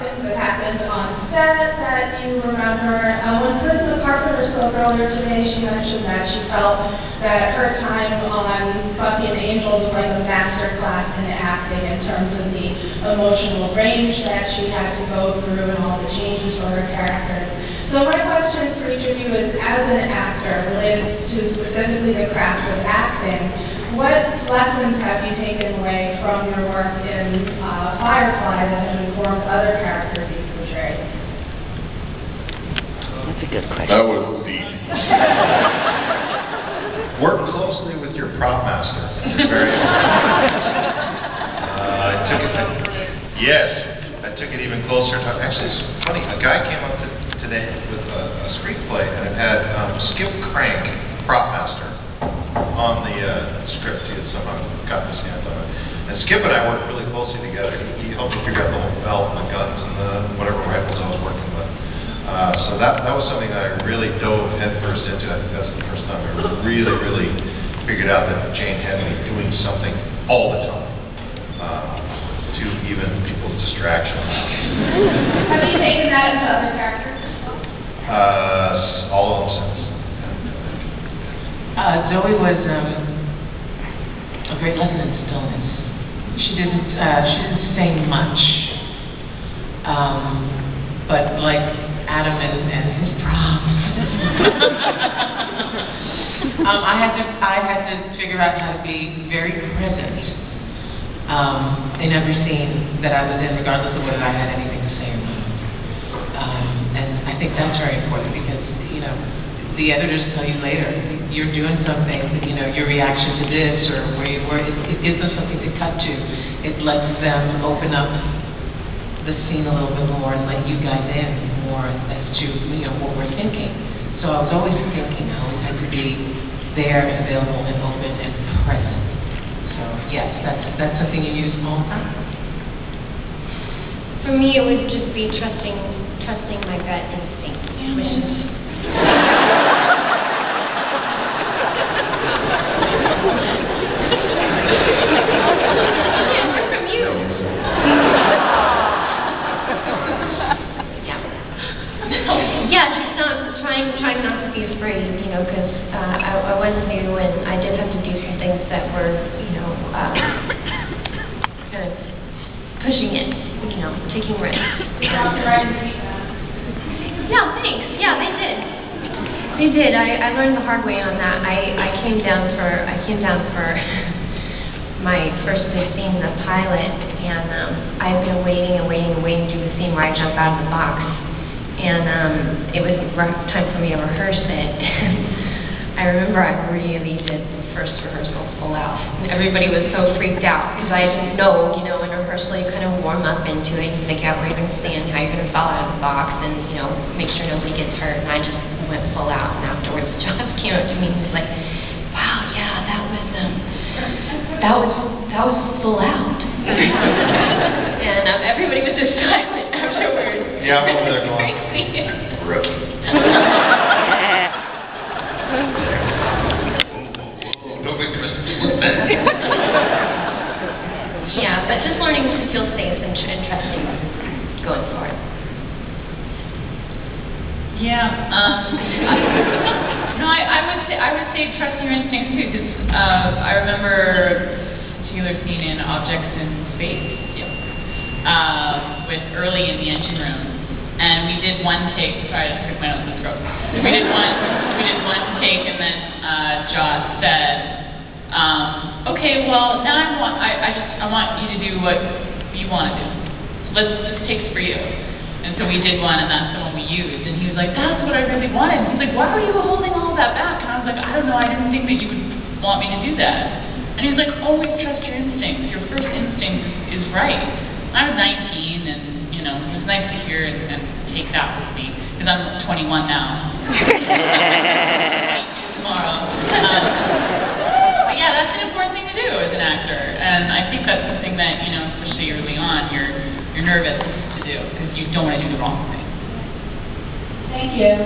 questions that happened on set that you remember. When Principal Carpenter spoke earlier today, she mentioned that she felt that her time on Buffy and Angel was like a master class in acting in terms of the emotional range that she had to go through and all the changes for her characters. So my question for each of you is, as an actor, related to specifically the craft of acting, what lessons have you taken away from your work in Firefly that have informed other characters you portray? That's a good question. That was easy. Work closely with your prop master. It's very I took it even closer. Actually, it's funny. A guy came up today with a screenplay, and it had Skip Crank, prop master, on the script. He had somehow gotten his hands on it. And Skip and I worked really closely together. He helped me figure out the whole belt and the guns and the whatever rifles I was working with. So that was something that I really dove headfirst into. I think that's the first time I really figured out that Jane had me doing something all the time, to even people's distractions. Have you taken that into other characters? All of them since. Zoe was a great lesson in stillness. She didn't say much, but like Adam and his props, I had to figure out how to be very present in every scene that I was in, regardless of whether I had anything to say or not. And I think that's very important because, you know, the editors tell you later, you're doing something, you know, your reaction to this or where you were, it gives them something to cut to. It lets them open up the scene a little bit more and let you guys in more as to, you know, what we're thinking. So I was always thinking, I always had to be there and available and open and present. So yes, that's something you use all the time. For me, it would just be trusting my gut instinct, which is trying not to be afraid, you know, because I was new and I did have to do some things that were, you know, kind of pushing it, you know, taking risks. Yeah, thanks. Yeah, they did. They did. I learned the hard way on that. I came down for my first big scene, the pilot, and I've been waiting to do the scene where I jump out of the box. And it was time for me to rehearse it. I remember I really did the first rehearsal full out. And everybody was so freaked out because I didn't know, you know, in rehearsal you kind of warm up into it, you think out where you're going to stand, how you're going to fall out of the box, and, you know, make sure nobody gets hurt. And I just went full out. And afterwards, Josh came up to me and was like, wow, yeah, that was full out. And everybody was just silent afterwards. Yeah, I'm over there going, rookie. Don't make the rest of people mad. Yeah, but just learning to feel safe and trusting going forward. Yeah, no, I would say trust your instincts too, because I remember Taylor scene in Objects in Space, with Early in the engine room, and we did one take. Sorry, I took my nose in the throat. We did one take, and then Joss said, "Okay, well now I want you to do what you want to do. So this take's for you." And so we did one, and that's the one we used. And he was like, "That's what I really wanted." He's like, "Why were you holding all that back?" And I was like, "I don't know. I didn't think that you would want me to do that." And he's like, "Always trust your instincts. Your first instinct is right." I was 19, and, you know, it was nice to hear and take that with me, because I'm 21 now. Tomorrow. But yeah, that's an important thing to do as an actor, and I think that's something that, you know, especially early on, you're nervous to do, because you don't want to do the wrong thing. Thank you.